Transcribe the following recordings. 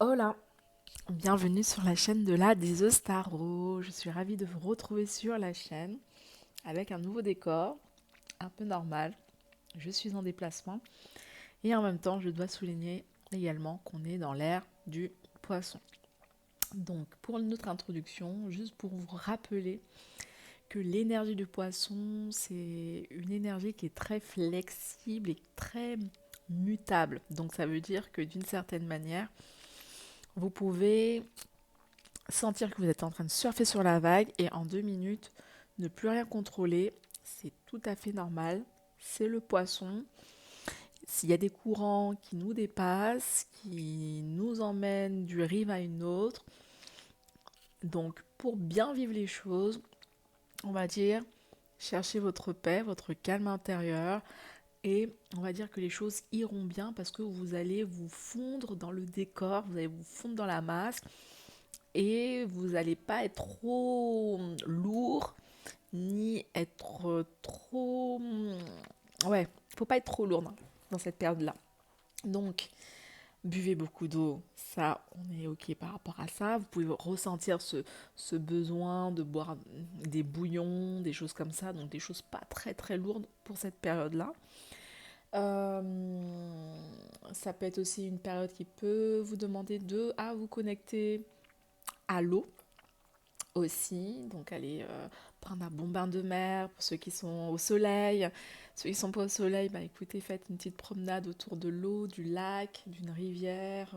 Hola, bienvenue sur la chaîne de la Tarot. Je suis ravie de vous retrouver sur la chaîne avec un nouveau décor, un peu normal. Je suis en déplacement et en même temps, je dois souligner également qu'on est dans l'ère du poisson. Donc, pour notre introduction, juste pour vous rappeler que l'énergie du poisson, c'est une énergie qui est très flexible et très mutable. Donc, ça veut dire que d'une certaine manière, vous pouvez sentir que vous êtes en train de surfer sur la vague et en 2 minutes, ne plus rien contrôler, c'est tout à fait normal. C'est le poisson. S'il y a des courants qui nous dépassent, qui nous emmènent d'une rive à une autre, donc pour bien vivre les choses, on va dire, cherchez votre paix, votre calme intérieur et on va dire que les choses iront bien parce que vous allez vous fondre dans le décor, vous allez vous fondre dans la masse et vous n'allez pas être trop lourd ni être trop... Ouais, faut pas être trop lourd dans cette période-là. Donc, buvez beaucoup d'eau, ça, on est ok par rapport à ça. Vous pouvez ressentir ce besoin de boire des bouillons, des choses comme ça, donc des choses pas très très lourdes pour cette période-là. Euh, Ça peut être aussi une période qui peut vous demander de vous connecter à l'eau aussi, donc aller prendre un bon bain de mer pour ceux qui sont au soleil. Ceux qui sont pas au soleil, bah écoutez, faites une petite promenade autour de l'eau, du lac, d'une rivière,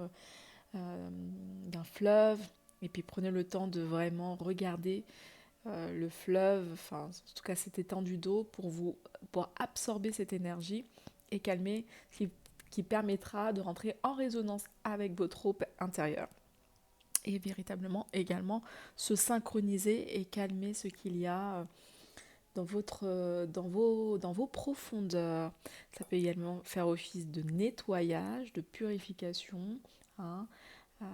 d'un fleuve, et puis prenez le temps de vraiment regarder le fleuve, enfin en tout cas cette étendue d'eau pour absorber cette énergie et calmer, qui permettra de rentrer en résonance avec votre eau intérieure et véritablement également se synchroniser et calmer ce qu'il y a dans vos profondeurs. Ça peut également faire office de nettoyage, de purification. Hein. Euh,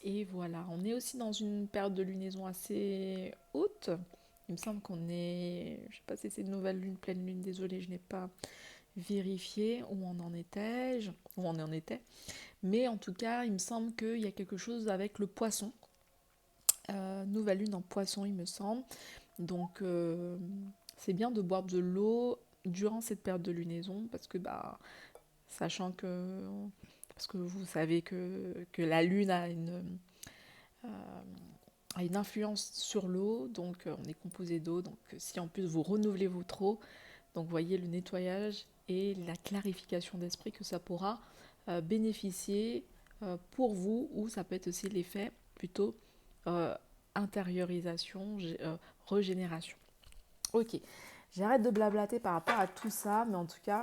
et voilà, on est aussi dans une période de lunaison assez haute. Il me semble qu'on est, je sais pas si c'est une nouvelle lune, pleine lune, désolée, je n'ai pas vérifié où on en était, où on en était. Mais en tout cas, il me semble qu'il y a quelque chose avec le poisson. Nouvelle lune en poisson, il me semble. Donc, c'est bien de boire de l'eau durant cette période de lunaison parce que, sachant que, parce que vous savez que la lune euh, a une influence sur l'eau, donc on est composé d'eau. Donc, si en plus vous renouvelez votre eau, donc voyez le nettoyage et la clarification d'esprit que ça pourra bénéficier pour vous, ou ça peut être aussi l'effet plutôt euh, intériorisation, régénération. Ok, j'arrête de blablater par rapport à tout ça, mais en tout cas,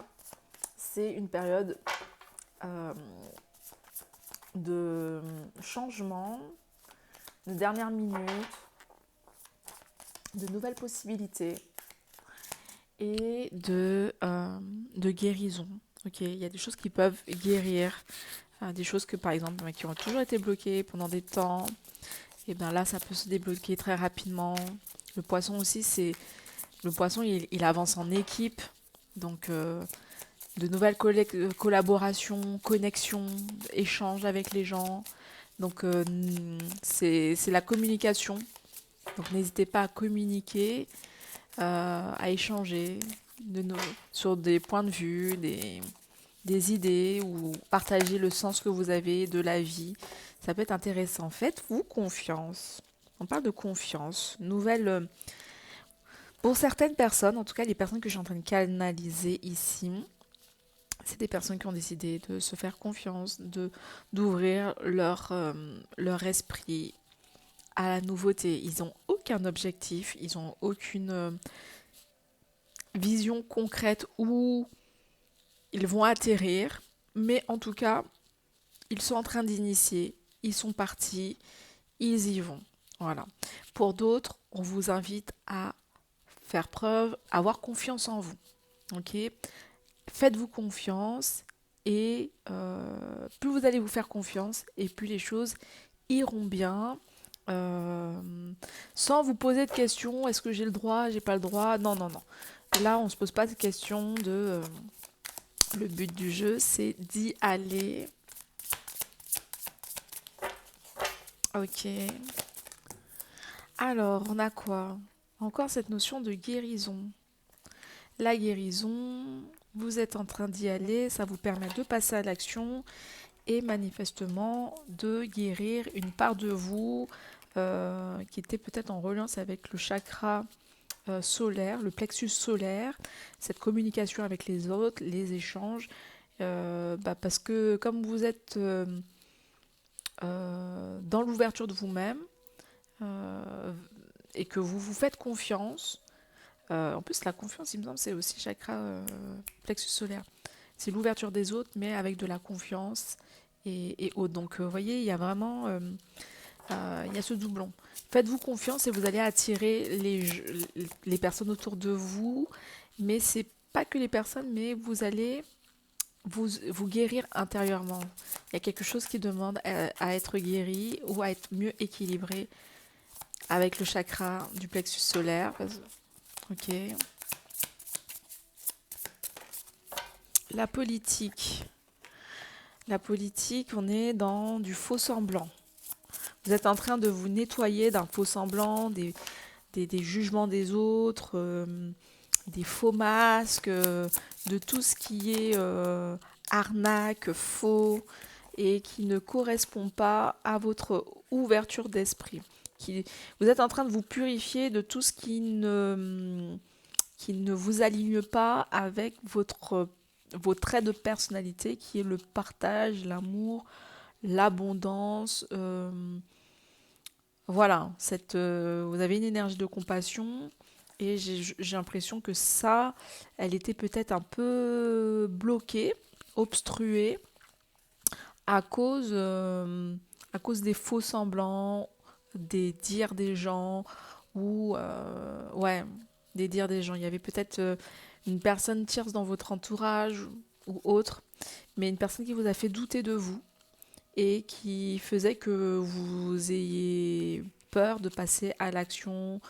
c'est une période euh, de changement, de dernière minute, de nouvelles possibilités et de guérison. Ok, il y a des choses qui peuvent guérir, des choses que par exemple qui ont toujours été bloquées pendant des temps, et bien là ça peut se débloquer très rapidement. Le poisson aussi, le poisson il avance en équipe, donc de nouvelles collaborations, connexions, échanges avec les gens. Donc c'est la communication. Donc n'hésitez pas à communiquer, à échanger de nos, sur des points de vue, des idées ou partager le sens que vous avez de la vie. Ça peut être intéressant. Faites-vous confiance. On parle de confiance. Nouvelle. Pour certaines personnes, en tout cas les personnes que je suis en train de canaliser ici, c'est des personnes qui ont décidé de se faire confiance, d'ouvrir leur esprit à la nouveauté. Ils n'ont aucun objectif, ils n'ont aucune vision concrète où ils vont atterrir, mais en tout cas, ils sont en train d'initier, ils sont partis, ils y vont. Voilà. Pour d'autres, on vous invite à faire preuve, à avoir confiance en vous. Ok. Faites-vous confiance et plus vous allez vous faire confiance et plus les choses iront bien. euh, Sans vous poser de questions, est-ce que j'ai le droit, j'ai pas le droit. Non, non, non. Là, on se pose pas de questions le but du jeu, c'est d'y aller Ok. Alors, on a quoi? Encore cette notion de guérison. La guérison, vous êtes en train d'y aller, ça vous permet de passer à l'action et manifestement de guérir une part de vous qui était peut-être en reliance avec le chakra solaire, le plexus solaire, cette communication avec les autres, les échanges, parce que comme vous êtes dans l'ouverture de vous-même euh, et que vous vous faites confiance, en plus la confiance, il me semble, c'est aussi chakra plexus solaire. C'est l'ouverture des autres, mais avec de la confiance et autres. Donc, vous voyez, il y a vraiment il y a ce doublon. Faites-vous confiance et vous allez attirer les personnes autour de vous. Mais c'est pas que les personnes, mais vous allez vous guérir intérieurement. Il y a quelque chose qui demande à être guéri ou à être mieux équilibré avec le chakra du plexus solaire. Ok. La politique. La politique, on est dans du faux semblant. Vous êtes en train de vous nettoyer d'un faux semblant, des jugements des autres, des faux masques, de tout ce qui est arnaque, faux et qui ne correspond pas à votre ouverture d'esprit. Vous êtes en train de vous purifier de tout ce qui ne vous aligne pas avec vos traits de personnalité, qui est le partage, l'amour, l'abondance. Voilà, vous avez une énergie de compassion et j'ai l'impression que ça, elle était peut-être un peu bloquée, obstruée à cause, euh, à cause des faux semblants, des dires des gens ou ouais, des dires des gens. Il y avait peut-être une personne tierce dans votre entourage ou autre, mais une personne qui vous a fait douter de vous et qui faisait que vous ayez peur de passer à l'action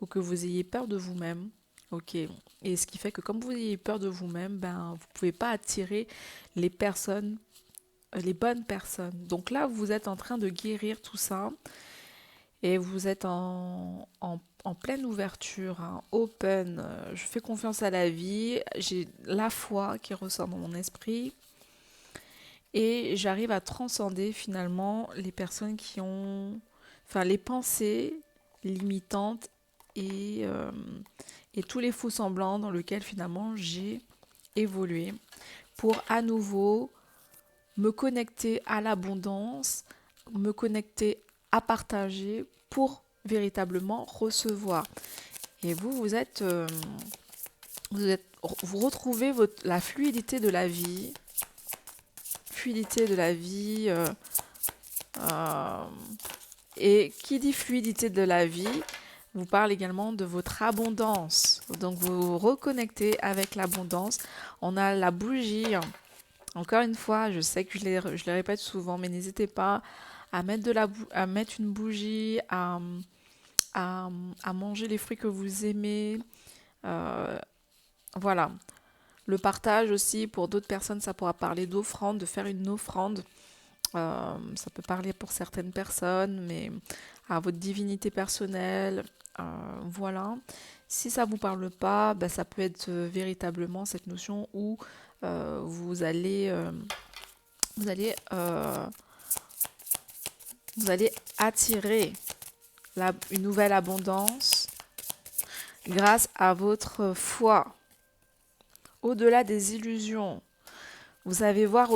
ou que vous ayez peur de vous-même. Ok. Et ce qui fait que comme vous ayez peur de vous-même, ben vous pouvez pas attirer les personnes, les bonnes personnes. Donc là, vous êtes en train de guérir tout ça et vous êtes en pleine ouverture, hein, open. Je fais confiance à la vie. J'ai la foi qui ressort dans mon esprit. Et j'arrive à transcender finalement les personnes qui ont, enfin les pensées limitantes et, euh, et tous les faux semblants dans lesquels finalement j'ai évolué pour à nouveau me connecter à l'abondance, me connecter à partager pour véritablement recevoir. Et vous retrouvez la fluidité de la vie, Euh, et qui dit fluidité de la vie, vous parle également de votre abondance. Donc vous vous reconnectez avec l'abondance. On a la bougie. Encore une fois, je sais que je les répète souvent, mais n'hésitez pas à mettre, à mettre une bougie, à, à manger les fruits que vous aimez. Euh, voilà. Le partage aussi, pour d'autres personnes, ça pourra parler d'offrande, de faire une offrande. Ça peut parler pour certaines personnes, mais à votre divinité personnelle, voilà. Si ça vous parle pas, bah, ça peut être véritablement cette notion où vous allez, vous allez, vous allez attirer une nouvelle abondance grâce à votre foi, au-delà des illusions. Vous savez voir,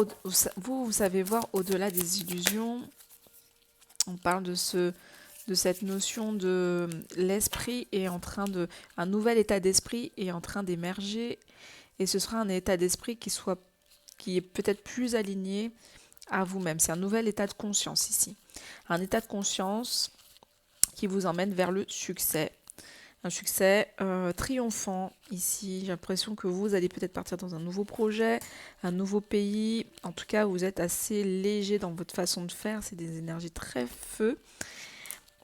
vous savez voir au-delà des illusions. On parle de cette notion de l'esprit est en train de, un nouvel état d'esprit est en train d'émerger et ce sera un état d'esprit qui est peut-être plus aligné à vous-même. C'est un nouvel état de conscience ici. Un état de conscience qui vous emmène vers le succès. Un succès triomphant ici. J'ai l'impression que vous allez peut-être partir dans un nouveau projet, un nouveau pays. En tout cas, vous êtes assez léger dans votre façon de faire. C'est des énergies très feu.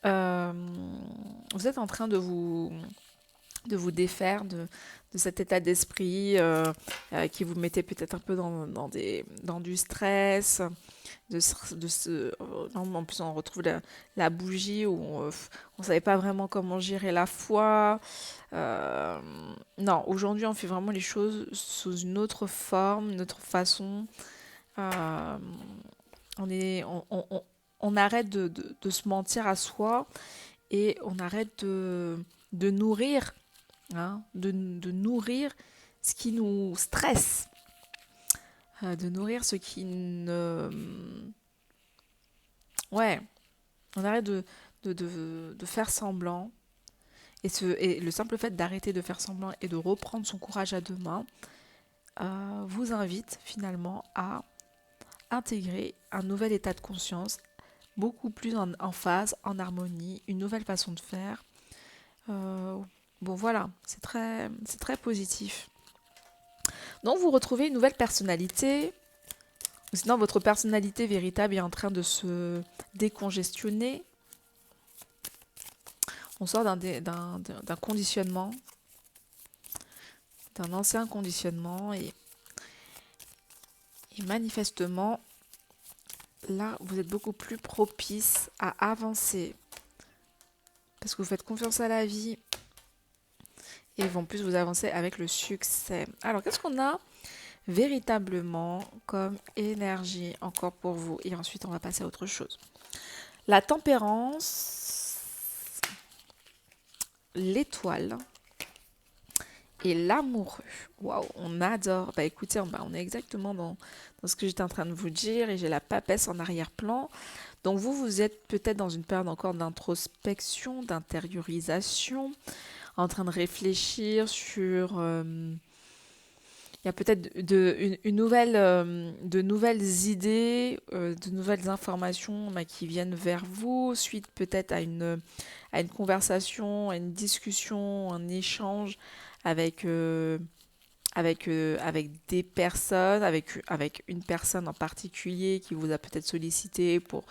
Vous êtes en train de vous de vous défaire de cet état d'esprit qui vous mettait peut-être un peu dans du stress. Non, en plus, on retrouve la bougie où on ne savait pas vraiment comment gérer la foi. Euh, non, aujourd'hui, on fait vraiment les choses sous une autre forme, une autre façon. Euh, on arrête de se mentir à soi et on arrête de nourrir, hein, de nourrir ce qui nous stresse, de nourrir ce qui ne... Ouais, on arrête de faire semblant. Et le simple fait d'arrêter de faire semblant et de reprendre son courage à deux mains vous invite finalement à intégrer un nouvel état de conscience, beaucoup plus en phase, en harmonie, une nouvelle façon de faire. Euh, bon voilà, c'est très positif. Donc vous retrouvez une nouvelle personnalité, ou sinon votre personnalité véritable est en train de se décongestionner. On sort d'un conditionnement, d'un ancien conditionnement et manifestement, là, vous êtes beaucoup plus propice à avancer parce que vous faites confiance à la vie et en plus vous avancez avec le succès. Alors, qu'est-ce qu'on a véritablement comme énergie encore pour vous? Et ensuite, on va passer à autre chose. La tempérance, l'étoile et l'amoureux. Waouh, on adore. Bah écoutez, on est exactement dans ce que j'étais en train de vous dire et j'ai la papesse en arrière-plan. Donc vous êtes peut-être dans une période encore d'introspection, d'intériorisation, en train de réfléchir sur... il y a peut-être de nouvelles idées, de nouvelles informations qui viennent vers vous, suite peut-être à une conversation, à une discussion, un échange avec, avec des personnes, avec une personne en particulier qui vous a peut-être sollicité pour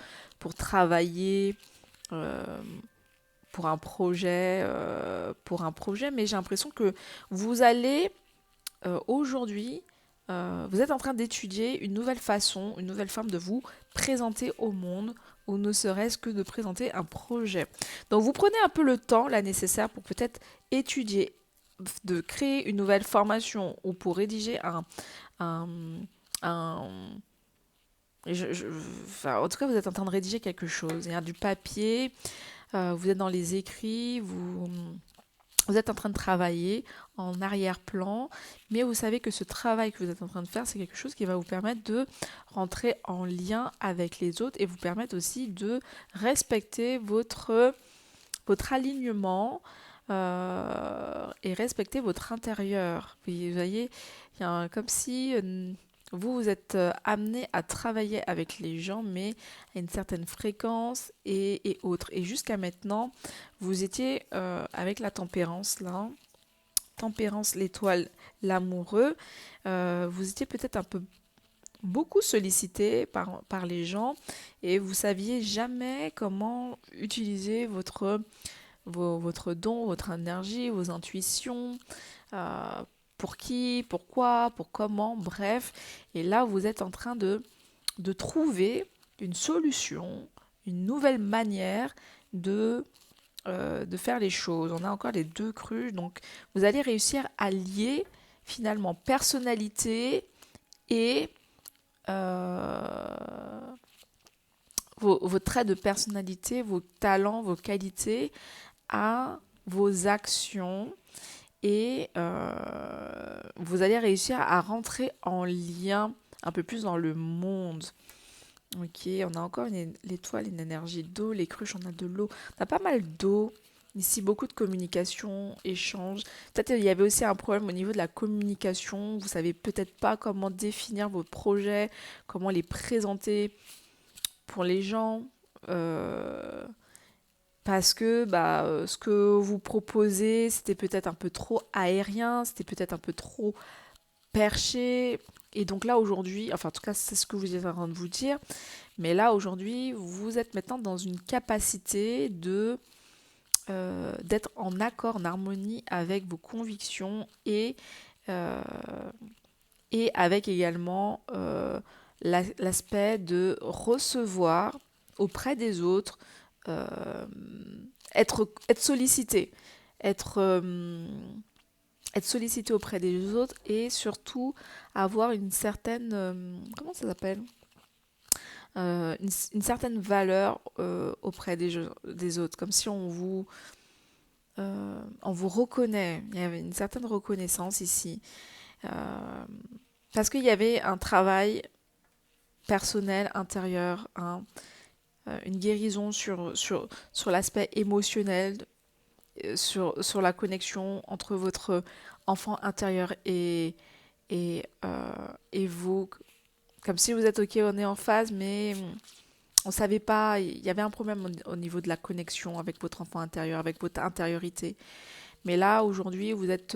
travailler euh, pour un projet, mais j'ai l'impression que vous allez aujourd'hui, vous êtes en train d'étudier une nouvelle façon, une nouvelle forme de vous présenter au monde, ou ne serait-ce que de présenter un projet. Donc vous prenez un peu le temps là nécessaire pour peut-être étudier, de créer une nouvelle formation ou pour rédiger un, un enfin, en tout cas, vous êtes en train de rédiger quelque chose. Il y a du papier, vous êtes dans les écrits, vous êtes en train de travailler en arrière-plan, mais vous savez que ce travail que vous êtes en train de faire, c'est quelque chose qui va vous permettre de rentrer en lien avec les autres et vous permettre aussi de respecter votre alignement et respecter votre intérieur. Vous voyez, il y a comme si vous êtes amené à travailler avec les gens, mais à une certaine fréquence et autres. Et jusqu'à maintenant, vous étiez avec la tempérance, là. Tempérance, l'étoile, l'amoureux. Vous étiez peut-être un peu beaucoup sollicité par les gens et vous saviez jamais comment utiliser votre don, votre énergie, vos intuitions, euh, pour qui, pourquoi, pour comment, bref. Et là, vous êtes en train de trouver une solution, une nouvelle manière de faire les choses. On a encore les deux crus, donc vous allez réussir à lier finalement personnalité et vos traits de personnalité, vos talents, vos qualités à vos actions et vous allez réussir à rentrer en lien un peu plus dans le monde. Ok, on a encore l'étoile, une énergie d'eau, les cruches, on a de l'eau, on a pas mal d'eau. Ici, beaucoup de communication, échange. Peut-être il y avait aussi un problème au niveau de la communication. Vous savez peut-être pas comment définir vos projets, comment les présenter pour les gens. Parce que ce que vous proposez, c'était peut-être un peu trop aérien, c'était peut-être un peu trop perché. Et donc là, aujourd'hui, enfin en tout cas, c'est ce que vous êtes en train de vous dire. Mais là, aujourd'hui, vous êtes maintenant dans une capacité d'être en accord, en harmonie avec vos convictions euh, et avec également l'aspect de recevoir auprès des autres, euh, être sollicité, être, euh, être sollicité auprès des autres et surtout avoir une certaine, comment ça s'appelle? Une certaine valeur auprès des autres, comme si on vous reconnaît. Il y avait une certaine reconnaissance ici. Euh, Parce qu'il y avait un travail personnel, intérieur, une guérison sur l'aspect émotionnel, sur la connexion entre votre enfant intérieur et vous. Comme si vous êtes OK, on est en phase, mais on ne savait pas, il y avait un problème au niveau de la connexion avec votre enfant intérieur, avec votre intériorité. Mais là, aujourd'hui, vous êtes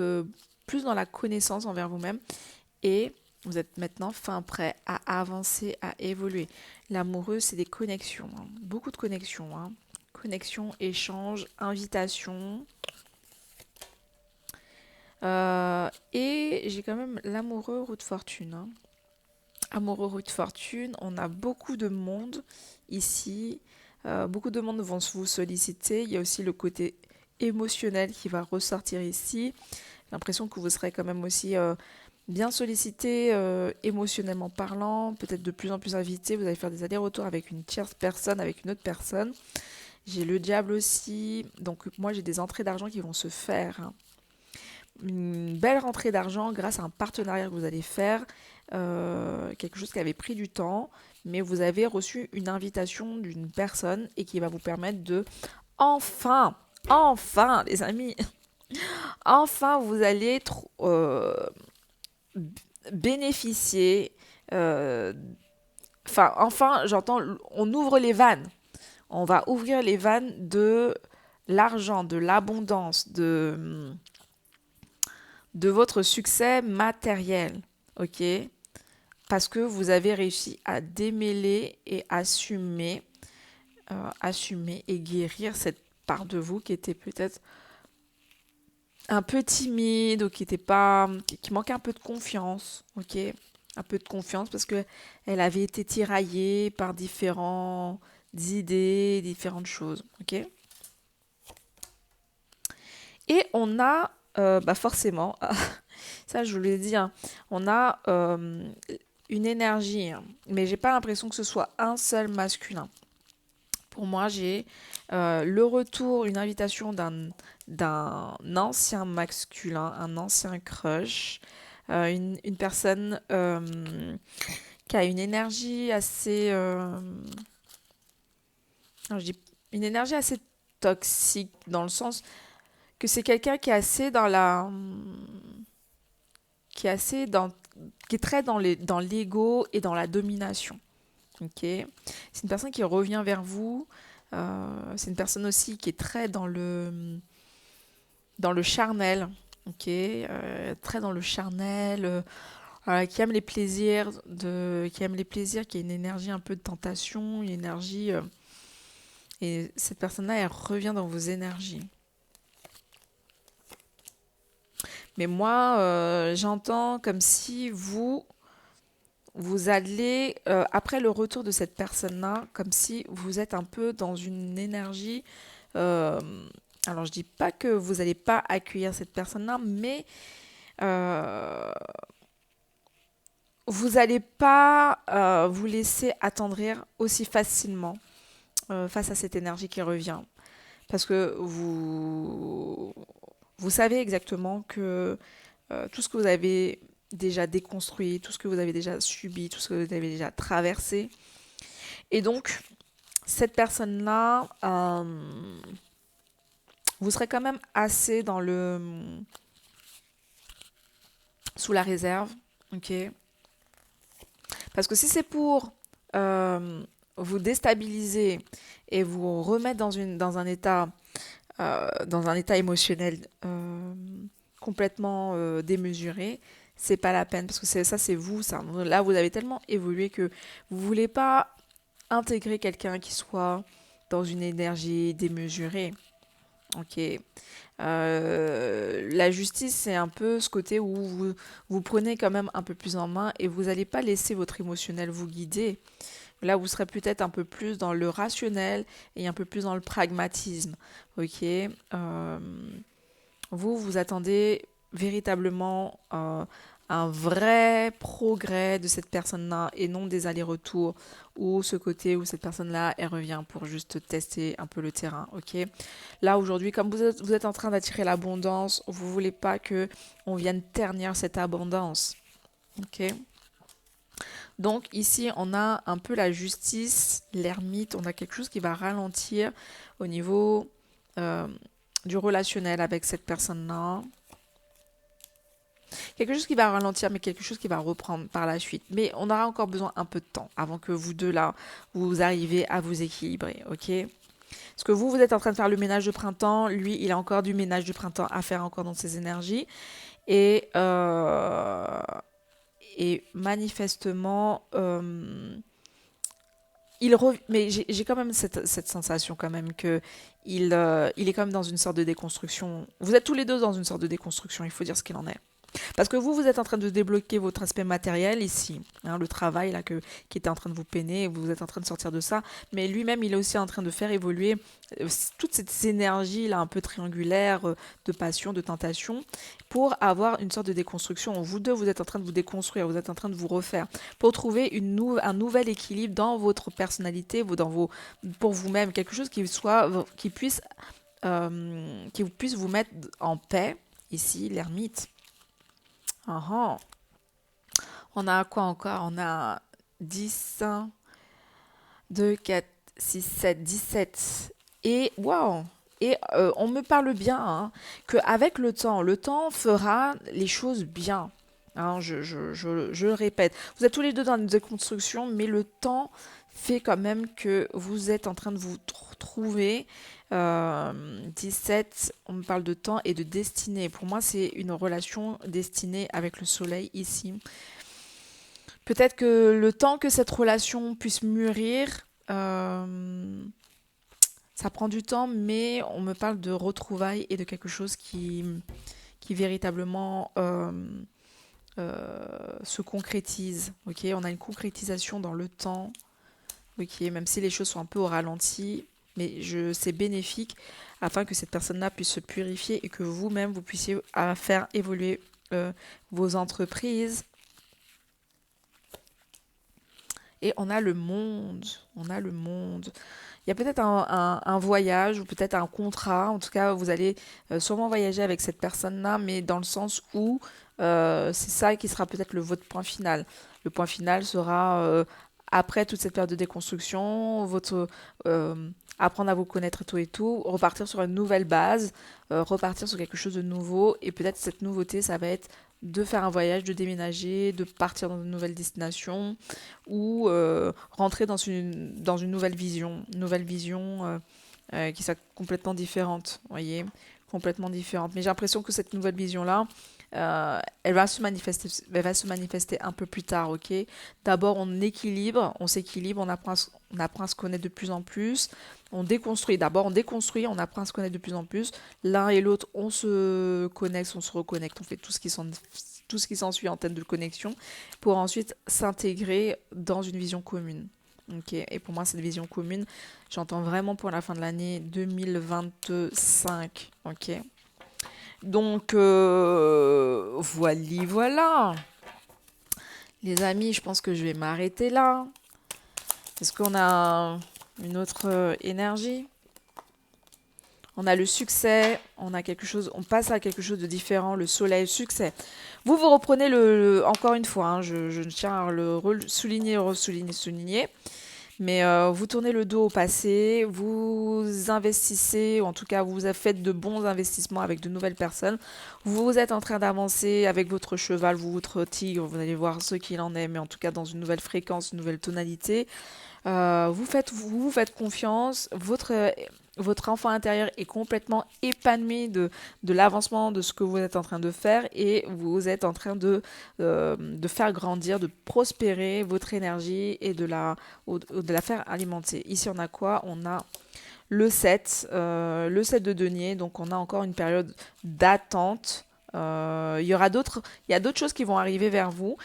plus dans la connaissance envers vous-même et vous êtes maintenant fin prêt à avancer, à évoluer. L'amoureux, c'est des connexions, hein. Beaucoup de connexions, hein. Connexion, échange, invitation. Et j'ai quand même l'amoureux roue de fortune, hein. Amoureux roue de fortune, on a beaucoup de monde ici. Beaucoup de monde vont vous solliciter. Il y a aussi le côté émotionnel qui va ressortir ici. J'ai l'impression que vous serez quand même aussi bien sollicité émotionnellement parlant, peut-être de plus en plus invité. Vous allez faire des allers-retours avec une tierce personne, avec une autre personne. J'ai le diable aussi. Donc moi, j'ai des entrées d'argent qui vont se faire, hein. Une belle rentrée d'argent grâce à un partenariat que vous allez faire, quelque chose qui avait pris du temps, mais vous avez reçu une invitation d'une personne et qui va vous permettre de enfin, enfin les amis, enfin vous allez bénéficier, euh, enfin j'entends, on ouvre les vannes, on va ouvrir les vannes de l'argent, de l'abondance, de votre succès matériel, ok? Parce que vous avez réussi à démêler et assumer et guérir cette part de vous qui était peut-être un peu timide ou qui était pas, qui manquait un peu de confiance, ok? Un peu de confiance parce que elle avait été tiraillée par différentes idées, différentes choses, ok? Et on a, forcément, ça je vous l'ai dit, hein, on a une énergie, hein, mais j'ai pas l'impression que ce soit un seul masculin. Pour moi, j'ai le retour, une invitation d'un ancien masculin, un ancien crush, une personne qui a une énergie assez, non, je dis une énergie assez toxique dans le sens que c'est quelqu'un qui est assez dans la, qui est assez dans, qui est très dans l'ego et dans la domination. Ok, c'est une personne qui revient vers vous. C'est une personne aussi qui est très dans le charnel. Ok, très dans le charnel, qui aime les plaisirs, qui a une énergie un peu de tentation, une énergie. Et cette personne-là, elle revient dans vos énergies. Mais moi, j'entends comme si vous allez, après le retour de cette personne-là, comme si vous êtes un peu dans une énergie. euh, alors, je dis pas que vous n'allez pas accueillir cette personne-là, mais euh, vous n'allez pas vous laisser attendrir aussi facilement face à cette énergie qui revient. Parce que vous savez exactement que tout ce que vous avez déjà déconstruit, tout ce que vous avez déjà subi, tout ce que vous avez déjà traversé. Et donc, cette personne-là, vous serez quand même assez sous la réserve, ok? Parce que si c'est pour vous déstabiliser et vous remettre dans un état émotionnel complètement démesuré, c'est pas la peine parce que c'est vous, ça. Là, vous avez tellement évolué que vous voulez pas intégrer quelqu'un qui soit dans une énergie démesurée. Ok. La justice, c'est un peu ce côté où vous prenez quand même un peu plus en main et vous n'allez pas laisser votre émotionnel vous guider. Là, vous serez peut-être un peu plus dans le rationnel et un peu plus dans le pragmatisme. Ok. Vous attendez véritablement un vrai progrès de cette personne-là et non des allers-retours ou ce côté où cette personne-là, elle revient pour juste tester un peu le terrain, ok? Là, aujourd'hui, comme vous êtes en train d'attirer l'abondance, vous voulez pas que on vienne ternir cette abondance, ok? Donc ici, on a un peu la justice, l'ermite, on a quelque chose qui va ralentir au niveau euh, du relationnel avec cette personne-là. Quelque chose qui va ralentir, mais quelque chose qui va reprendre par la suite. Mais on aura encore besoin un peu de temps avant que vous deux là, vous arrivez à vous équilibrer, ok? Parce que vous êtes en train de faire le ménage de printemps, lui, il a encore du ménage de printemps à faire encore dans ses énergies. Et, et manifestement, mais j'ai quand même cette sensation quand même que il est quand même dans une sorte de déconstruction. Vous êtes tous les deux dans une sorte de déconstruction, il faut dire ce qu'il en est. Parce que vous êtes en train de débloquer votre aspect matériel ici, hein, le travail là qui était en train de vous peiner, vous êtes en train de sortir de ça, mais lui-même il est aussi en train de faire évoluer toute cette énergie là un peu triangulaire de passion, de tentation, pour avoir une sorte de déconstruction. Vous deux, vous êtes en train de vous déconstruire, vous êtes en train de vous refaire, pour trouver un nouvel équilibre dans votre personnalité, pour vous-même, quelque chose qui puisse vous mettre en paix. Ici, l'ermite. Ah, on a quoi encore? On a 10, 1, 2, 4, 6, 7, 17. Et waouh! Et on me parle bien, hein, qu'avec le temps fera les choses bien. Hein, je le répète. Vous êtes tous les deux dans une déconstruction, mais le temps fait quand même que vous êtes en train de vous retrouver. 17, on me parle de temps et de destinée. Pour moi, c'est une relation destinée avec le soleil ici. Peut-être que le temps que cette relation puisse mûrir, ça prend du temps, mais on me parle de retrouvailles et de quelque chose qui véritablement se concrétise. Ok, on a une concrétisation dans le temps. Ok, même si les choses sont un peu au ralenti, mais c'est bénéfique afin que cette personne-là puisse se purifier et que vous-même vous puissiez faire évoluer vos entreprises. Et on a le monde. On a le monde. Il y a peut-être un voyage ou peut-être un contrat. En tout cas, vous allez sûrement voyager avec cette personne-là, mais dans le sens où c'est ça qui sera peut-être votre point final. Le point final sera, après toute cette période de déconstruction, apprendre à vous connaître et tout, repartir sur une nouvelle base, repartir sur quelque chose de nouveau. Et peut-être cette nouveauté, ça va être de faire un voyage, de déménager, de partir dans une nouvelle destination ou rentrer dans une nouvelle vision qui soit complètement différente, vous voyez, complètement différente. Mais j'ai l'impression que cette nouvelle vision-là, elle va se manifester un peu plus tard, ok? D'abord, on s'équilibre, on apprend à se connaître de plus en plus, on déconstruit. D'abord, on déconstruit, on apprend à se connaître de plus en plus. L'un et l'autre, on se connecte, on se reconnecte, on fait tout ce qui s'ensuit en termes de connexion pour ensuite s'intégrer dans une vision commune. Ok, et pour moi, cette vision commune, j'entends vraiment pour la fin de l'année 2025. Ok. Donc, voilà. Les amis, je pense que je vais m'arrêter là. Est-ce qu'on a une autre énergie? On a le succès, on passe à quelque chose de différent, le soleil, le succès. Vous reprenez encore une fois, hein, je tiens à le souligner, ressouligner, souligner. Mais vous tournez le dos au passé, vous investissez, ou en tout cas vous faites de bons investissements avec de nouvelles personnes. Vous êtes en train d'avancer avec votre cheval, votre tigre, vous allez voir ce qu'il en est, mais en tout cas dans une nouvelle fréquence, une nouvelle tonalité. Vous faites confiance, votre enfant intérieur est complètement épanoui de l'avancement de ce que vous êtes en train de faire et vous êtes en train de faire grandir, de prospérer votre énergie et de la faire alimenter. Ici, on a quoi? On a le 7 de denier. Donc on a encore une période d'attente. Il y a d'autres choses qui vont arriver vers vous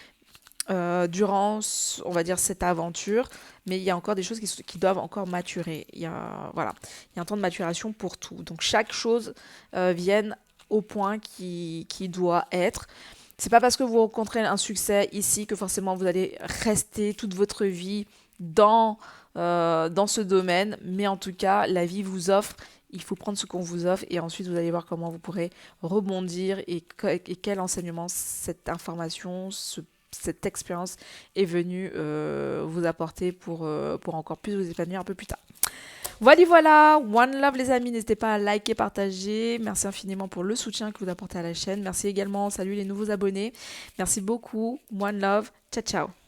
durant, on va dire, cette aventure, mais il y a encore des choses qui doivent encore maturer. Voilà, il y a un temps de maturation pour tout. Donc chaque chose vienne au point qui doit être. C'est pas parce que vous rencontrez un succès ici que forcément vous allez rester toute votre vie dans ce domaine, mais en tout cas, la vie vous offre. Il faut prendre ce qu'on vous offre et ensuite vous allez voir comment vous pourrez rebondir et quel enseignement cette information, cette expérience est venue vous apporter pour encore plus vous épanouir un peu plus tard. Voilà, one love les amis, n'hésitez pas à liker, partager, merci infiniment pour le soutien que vous apportez à la chaîne, merci également, salut les nouveaux abonnés, merci beaucoup, one love, ciao ciao.